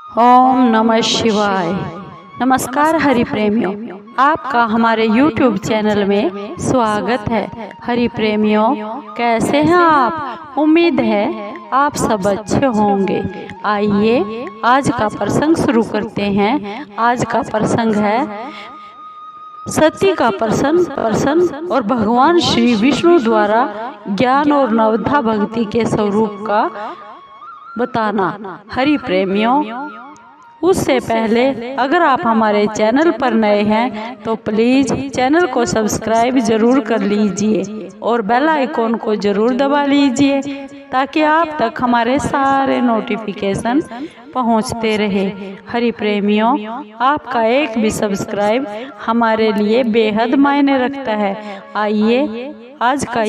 ओम नमः शिवाय। नमस्कार हरि प्रेमियों, आपका हमारे YouTube चैनल में स्वागत है। हरि प्रेमियों, कैसे हैं आप? उम्मीद है आप सब अच्छे होंगे। आइए आज का प्रसंग शुरू करते हैं। आज का प्रसंग है सती का प्रसन्न और भगवान श्री विष्णु द्वारा ज्ञान और नवधा भक्ति के स्वरूप का बताना। हरि प्रेमियों, उससे पहले अगर आप हमारे चैनल पर नए हैं तो प्लीज चैनल को सब्सक्राइब जरूर कर लीजिए और बेल आइकॉन को जरूर दबा लीजिए ताकि आप तक हमारे सारे नोटिफिकेशन पहुंचते रहे। हरि प्रेमियों, आपका एक भी सब्सक्राइब हमारे लिए बेहद मायने रखता है। आइए आज का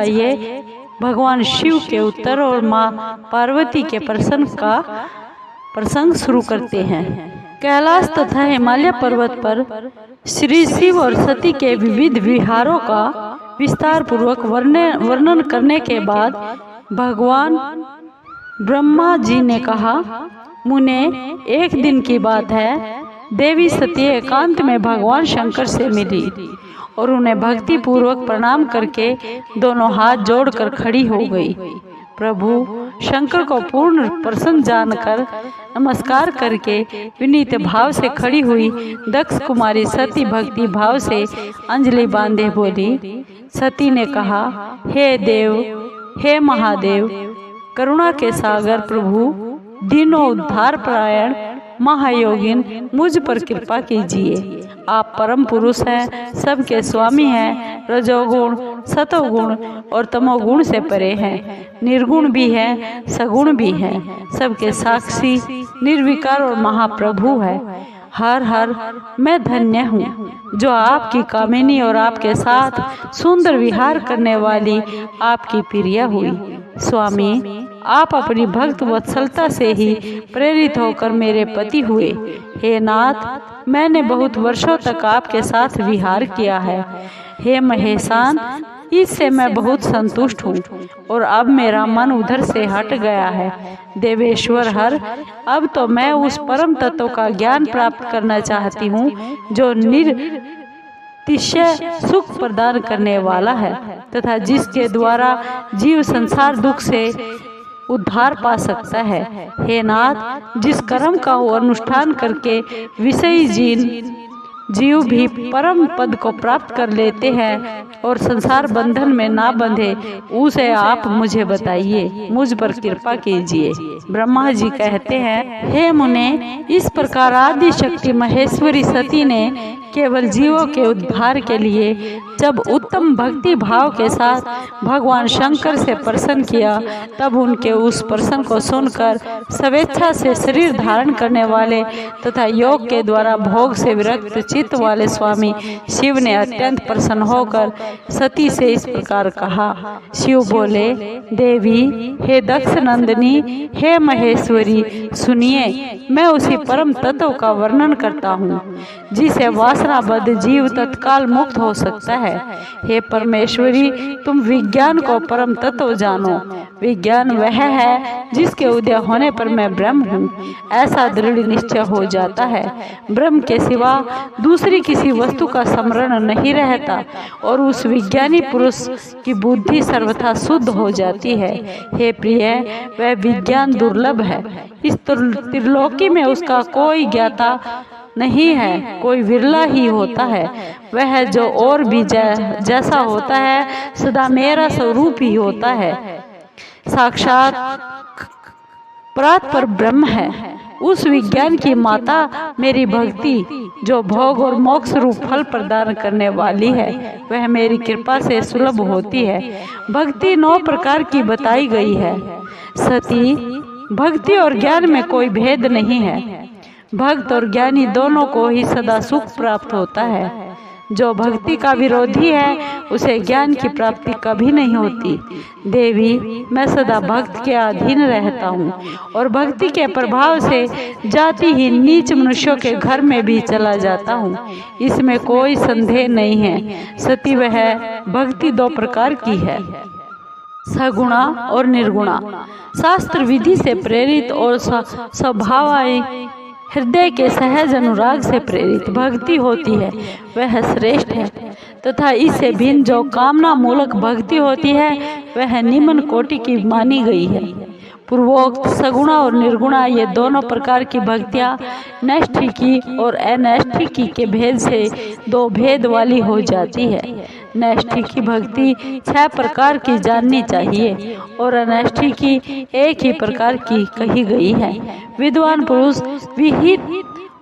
ये भगवान शिव के उत्तर और माँ पार्वती के प्रसंग शुरू करते हैं। कैलाश तथा हिमालय पर्वत पर श्री शिव और सती के विविध विहारों का विस्तार पूर्वक वर्णन करने के बाद भगवान ब्रह्मा जी ने कहा, मुने, एक दिन की बात है, देवी सती एकांत में भगवान शंकर से मिली और उन्हें भक्ति पूर्वक प्रणाम करके दोनों हाथ जोड़कर खड़ी हो गई। प्रभु शंकर को पूर्ण प्रसन्न जानकर नमस्कार करके विनीत भाव से खड़ी हुई दक्ष कुमारी सती भक्ति भाव से अंजलि बांधे बोली। सती ने कहा, हे देव, हे महादेव, करुणा के सागर प्रभु, दीनों उद्धार परायण महायोगिन, मुझ पर कृपा कीजिए। आप परम पुरुष हैं, सबके स्वामी हैं, रजोगुण, सतोगुण और तमोगुण से परे हैं, निर्गुण भी हैं, सगुण भी हैं, सबके साक्षी, निर्विकार और महाप्रभु है। हर हर मैं धन्य हूँ जो आपकी कामिनी और आपके साथ सुंदर विहार करने वाली आपकी प्रिया हुई। स्वामी, आप अपनी भक्त वत्सलता से ही प्रेरित होकर मेरे पति हुए। हे नाथ, मैंने बहुत वर्षों तक आपके साथ विहार किया है। हे महेशान, इससे मैं बहुत संतुष्ट हूँ और अब मेरा मन उधर से हट गया है। देवेश्वर हर, अब तो मैं उस परम तत्व का ज्ञान प्राप्त करना चाहती हूँ जो निरतिशय सुख प्रदान करने वाला है तथा जिसके द्वारा जीव संसार दुख से उद्धार पा सकता है। हे नाथ, जिस कर्म का वो अनुष्ठान करके विषयी जीव भी परम पद को प्राप्त कर लेते हैं और संसार बंधन में ना बंधे, उसे आप मुझे बताइए, मुझ पर कृपा कीजिए। ब्रह्मा जी कहते हैं, हे मुने, इस प्रकार आदि शक्ति महेश्वरी सती ने केवल जीवों के उद्धार के लिए जब उत्तम भक्ति भाव के साथ भगवान शंकर से प्रसन्न किया, तब उनके उस प्रसन्न को सुनकर स्वेच्छा से शरीर धारण करने वाले तथा योग के द्वारा भोग से विरक्त चित्त वाले स्वामी शिव ने अत्यंत प्रसन्न होकर सती से इस प्रकार कहा। शिव बोले, देवी, हे दक्ष नंदिनी, हे महेश्वरी, सुनिए, मैं उसी परम तत्व का वर्णन करता हूँ जिसे वासनाबद्ध जीव तत्काल मुक्त हो सकता है। हे परमेश्वरी, तुम विज्ञान को परम तत्व जानो। विज्ञान वह है जिसके उदय होने पर मैं ब्रह्म हूँ, ऐसा दृढ़ निश्चय हो जाता है। ब्रह्म के सिवा दूसरी किसी वस्तु का स्मरण नहीं रहता और उस विज्ञानी पुरुष की बुद्धि सर्वथा शुद्ध हो जाती है। हे प्रिय, वह विज्ञान दुर्लभ है। इस त्रिलोकी में उसका कोई ज्ञाता नहीं है, कोई विरला ही होता है। वह जो और भी जैसा होता है, सदा मेरा स्वरूप ही होता है, साक्षात परात्पर ब्रह्म है। उस विज्ञान की माता मेरी भक्ति, जो भोग और मोक्ष रूप फल प्रदान करने वाली है, वह मेरी कृपा से सुलभ होती है। भक्ति 9 प्रकार की बताई गई है। सती, भक्ति और ज्ञान में कोई भेद नहीं है। भक्त और ज्ञानी दोनों को ही सदा सुख प्राप्त होता है। जो भक्ति का विरोधी है, उसे ज्ञान की प्राप्ति कभी नहीं होती। देवी, मैं सदा भक्त के अधीन रहता हूँ और भक्ति के प्रभाव से जातिहीन नीच मनुष्यों के घर में भी चला जाता हूँ, इसमें कोई संदेह नहीं है। सती, वह भक्ति 2 प्रकार की है। सगुणा और निर्गुणा। शास्त्र विधि से प्रेरित और स्वभावाई हृदय के सहज अनुराग से प्रेरित भक्ति होती है वह श्रेष्ठ है, तथा इससे भिन्न जो कामना मूलक भक्ति होती है वह निम्न कोटि की मानी गई है। पूर्वोक्त सगुणा और निर्गुणा ये दोनों प्रकार की भक्तियाँ नैष्ठिकी और अनैष्ठिकी के भेद से दो भेद वाली हो जाती है। नैष्ठिकी भक्ति 6 प्रकार की जाननी चाहिए और अनैष्ठिकी एक ही प्रकार की कही गई है। विद्वान पुरुष विहित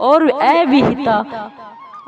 और अविहिता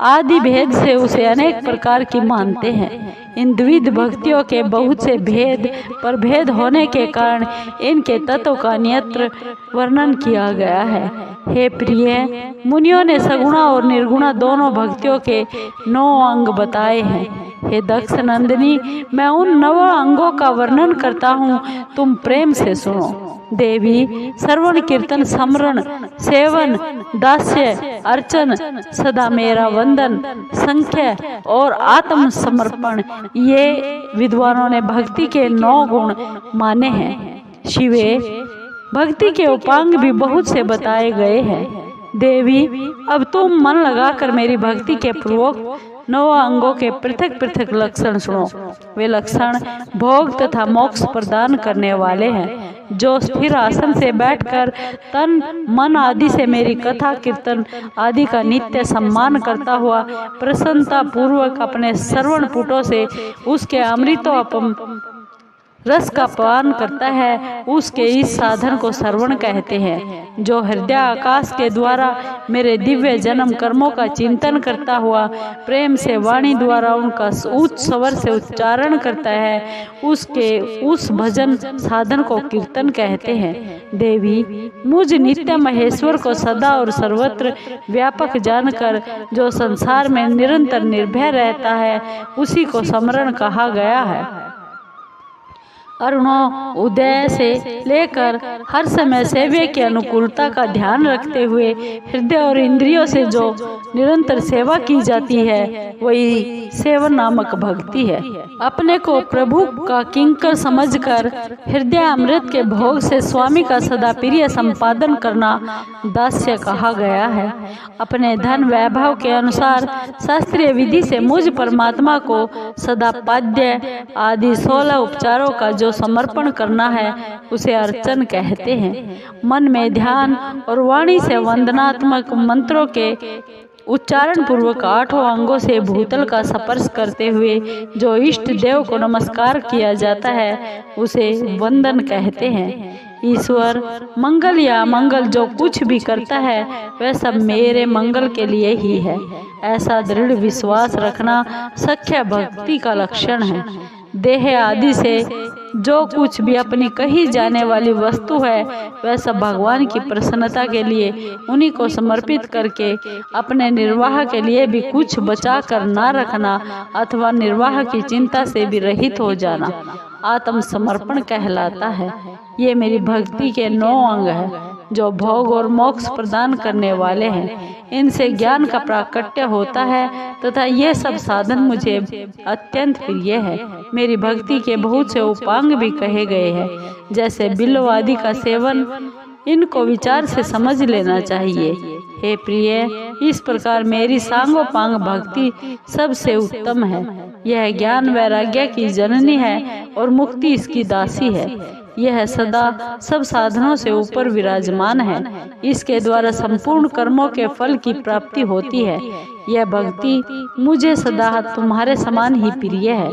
आदि भेद से उसे अनेक प्रकार की मानते हैं। इन द्विविध भक्तियों के बहुत से भेद पर भेद होने के कारण इनके तत्व का अन्यत्र वर्णन किया गया है। हे प्रिय, मुनियों ने सगुणा और निर्गुणा दोनों भक्तियों के 9 अंग बताए हैं। हे दक्ष नंदिनी, मैं उन 9 अंगों का वर्णन करता हूँ, तुम प्रेम से सुनो। देवी, श्रवण कीर्तन स्मरण सेवन दास्य अर्चन सदा मेरा वंदन संख्य और आत्म समर्पण ये विद्वानों ने भक्ति के 9 गुण माने हैं। शिवे, भक्ति के उपांग भी बहुत से बताए गए हैं। देवी, अब तुम मन लगाकर मेरी भक्ति के पूर्वक 9 अंगों के पृथक पृथक लक्षण सुनो। वे लक्षण भोग तथा मोक्ष प्रदान करने वाले हैं। जो स्थिर आसन से बैठकर तन मन आदि से मेरी कथा कीर्तन आदि का नित्य सम्मान करता हुआ प्रसन्नता पूर्वक अपने श्रवण पुटों से उसके अमृतोपम रस का पान करता है, उसके इस साधन को श्रवण कहते हैं। जो हृदय आकाश के द्वारा मेरे दिव्य जन्म कर्मों का चिंतन करता हुआ प्रेम से वाणी द्वारा उनका उच्च स्वर से उच्चारण करता है, उसके उस भजन साधन को कीर्तन कहते हैं। देवी, मुझ नित्य महेश्वर को सदा और सर्वत्र व्यापक जानकर जो संसार में निरंतर निर्भय रहता है, उसी को स्मरण कहा गया है। अरुणों उदय से लेकर हर समय सेव्य की अनुकूलता का ध्यान रखते हुए हृदय और इंद्रियों से जो निरंतर सेवा की जाती है वही सेवन नामक भक्ति है। अपने को प्रभु का किंकर समझकर हृदय अमृत के भोग से स्वामी का सदा प्रिय संपादन करना दास्य कहा गया है। अपने धन वैभव के अनुसार शास्त्रीय विधि से मुझ परमात्मा को सदा पाद्य आदि 16 उपचारों का जो समर्पण करना है उसे अर्चन कहते हैं। मन में ध्यान और वाणी से वंदनात्मक मंत्रों के उच्चारण पूर्वक 8 अंगों से भूतल का स्पर्श करते हुए जो इष्ट देव को नमस्कार किया जाता है उसे वंदन कहते हैं। ईश्वर मंगल या मंगल जो कुछ भी करता है वह सब मेरे मंगल के लिए ही है, ऐसा दृढ़ विश्वास रखना सख्य भक्ति का लक्षण है। देह आदि से जो कुछ भी अपनी कही जाने वाली वस्तु है वह सब भगवान की प्रसन्नता के लिए उन्हीं को समर्पित करके अपने निर्वाह के लिए भी कुछ बचा कर न रखना अथवा निर्वाह की चिंता से भी रहित हो जाना आत्मसमर्पण कहलाता है। ये मेरी भक्ति के 9 अंग हैं जो भोग और मोक्ष प्रदान करने वाले हैं। इनसे ज्ञान का प्राकट्य होता है तथा ये सब साधन मुझे अत्यंत प्रिय है। मेरी भक्ति के बहुत से उपांग भी कहे गए हैं, जैसे बिल्व आदि का सेवन। इनको विचार से समझ लेना चाहिए। हे प्रिय, इस प्रकार मेरी सांगोपांग भक्ति सबसे उत्तम है। यह ज्ञान वैराग्य की जननी है और मुक्ति इसकी दासी है। यह सदा सब साधनों से ऊपर विराजमान है। इसके द्वारा संपूर्ण कर्मों के फल की प्राप्ति होती है। यह भक्ति मुझे सदा तुम्हारे समान ही प्रिय है।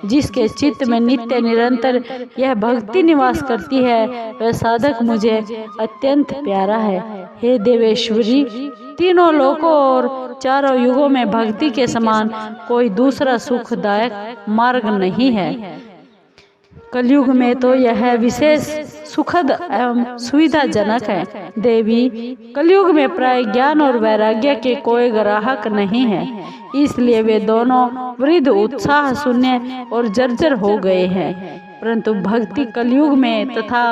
जिसके चित्त में नित्य निरंतर यह भक्ति निवास करती है वह साधक मुझे अत्यंत प्यारा है। हे देवेश्वरी, तीनों लोकों और चारों युगों में भक्ति के समान कोई दूसरा सुखदायक मार्ग नहीं है। कलयुग में तो यह विशेष सुखद एवं सुविधाजनक है। देवी, कलयुग में प्राय ज्ञान और वैराग्य के कोई ग्राहक नहीं है, इसलिए वे दोनों वृद्ध उत्साह शून्य और जर्जर हो गए हैं। परंतु भक्ति कलयुग में तथा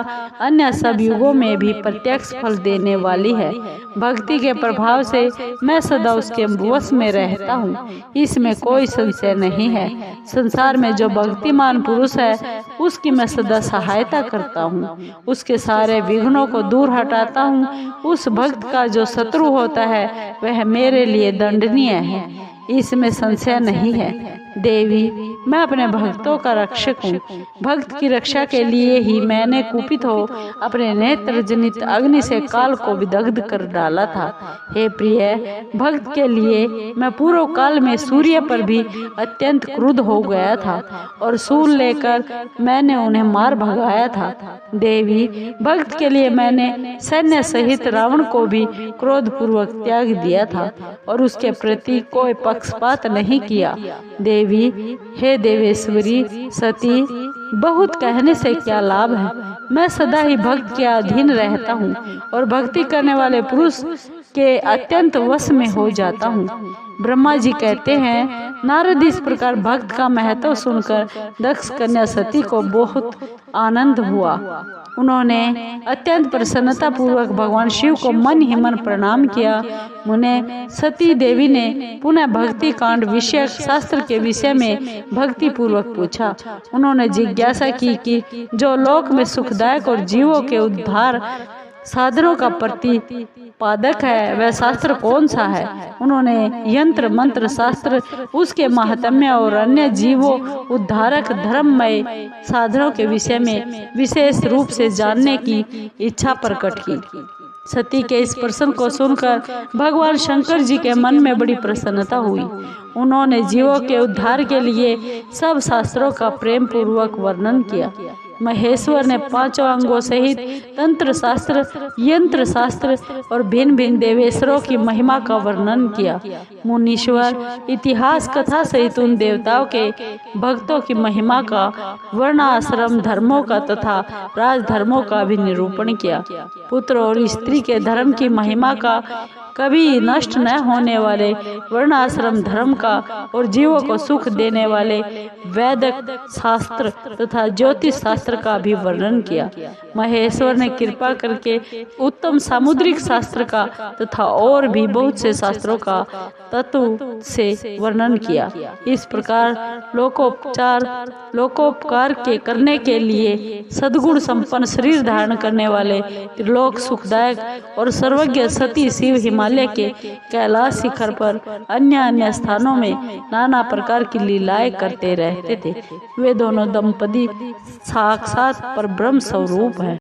अन्य सब युगों में भी प्रत्यक्ष फल देने वाली है। भक्ति के प्रभाव से मैं सदा उसके वश में रहता हूँ, इसमें कोई संशय नहीं है। संसार में जो भक्तिमान पुरुष है उसकी मैं सदा सहायता करता हूँ, उसके सारे विघ्नों को दूर हटाता हूँ। उस भक्त का जो शत्रु होता है वह मेरे लिए दंडनीय है, इसमें संशय नहीं है। देवी, मैं अपने भक्तों का रक्षक हूँ। भक्त की रक्षा के लिए ही मैंने कुपित हो अपने नेत्र जनित अग्नि से काल को विदग्ध कर डाला था। हे प्रिय, भक्त के लिए मैं पूर्व काल में सूर्य पर भी अत्यंत क्रुद्ध हो गया था और शूल लेकर मैंने उन्हें मार भगाया था। देवी, भक्त के लिए मैंने सैन्य सहित रावण को भी क्रोध पूर्वक त्याग दिया था और उसके प्रति कोई पक्षपात नहीं किया। देवी, हे देवेश्वरी सती, बहुत कहने से क्या लाभ है। मैं सदा ही भक्त के अधीन रहता हूँ और भक्ति करने वाले पुरुष के अत्यंत वश में हो जाता हूँ। ब्रह्मा जी कहते हैं, नारद इस प्रकार भक्त का महत्व सुनकर दक्ष कन्या सती को बहुत आनंद हुआ। उन्होंने अत्यंत प्रसन्नता पूर्वक भगवान शिव को मन ही मन प्रणाम किया। मुने सती देवी ने पुनः भक्ति कांड विषयक शास्त्र के विषय में भक्ति पूर्वक पूछा। उन्होंने जिज्ञासा की कि जो लोक में सुखदायक और जीवों के उद्धार साधनों का प्रतिपादक है वह शास्त्र कौन सा है। उन्होंने यंत्र मंत्र शास्त्र, उसके महात्म्य और अन्य जीवों उद्धारक धर्ममय साधनों के विषय में विशेष रूप से जानने की इच्छा प्रकट की। सती के इस प्रश्न को सुनकर भगवान शंकर जी के मन में बड़ी प्रसन्नता हुई। उन्होंने जीवों के उद्धार के लिए सब शास्त्रों का प्रेम पूर्वक वर्णन किया। महेश्वर ने 5 अंगों सहित तंत्र शास्त्र, यंत्र शास्त्र और भिन्न भिन्न देवेश्वरों की महिमा का वर्णन किया। मुनीश्वर इतिहास कथा सहित उन देवताओं के भक्तों की महिमा का, वर्णाश्रम धर्मों का तथा राजधर्मों का भी निरूपण किया। पुत्र और स्त्री के धर्म की महिमा का, कभी नष्ट न होने वाले वर्णाश्रम धर्म का और जीवों को सुख देने वाले वैदिक शास्त्र तथा ज्योतिष शास्त्र का भी वर्णन किया। महेश्वर ने कृपा करके उत्तम सामुद्रिक शास्त्र का तथा और भी बहुत से शास्त्रों का तत्व से वर्णन किया। इस प्रकार लोकोपकार के करने के लिए सद्गुण संपन्न शरीर धारण करने वाले त्रिलोक सुखदायक और सर्वज्ञ सती शिव हिमालय के कैलाश शिखर पर अन्य स्थानों में नाना प्रकार की लीलाएं करते रहते थे। वे दोनों दंपति साक्षात पर ब्रह्म स्वरूप है।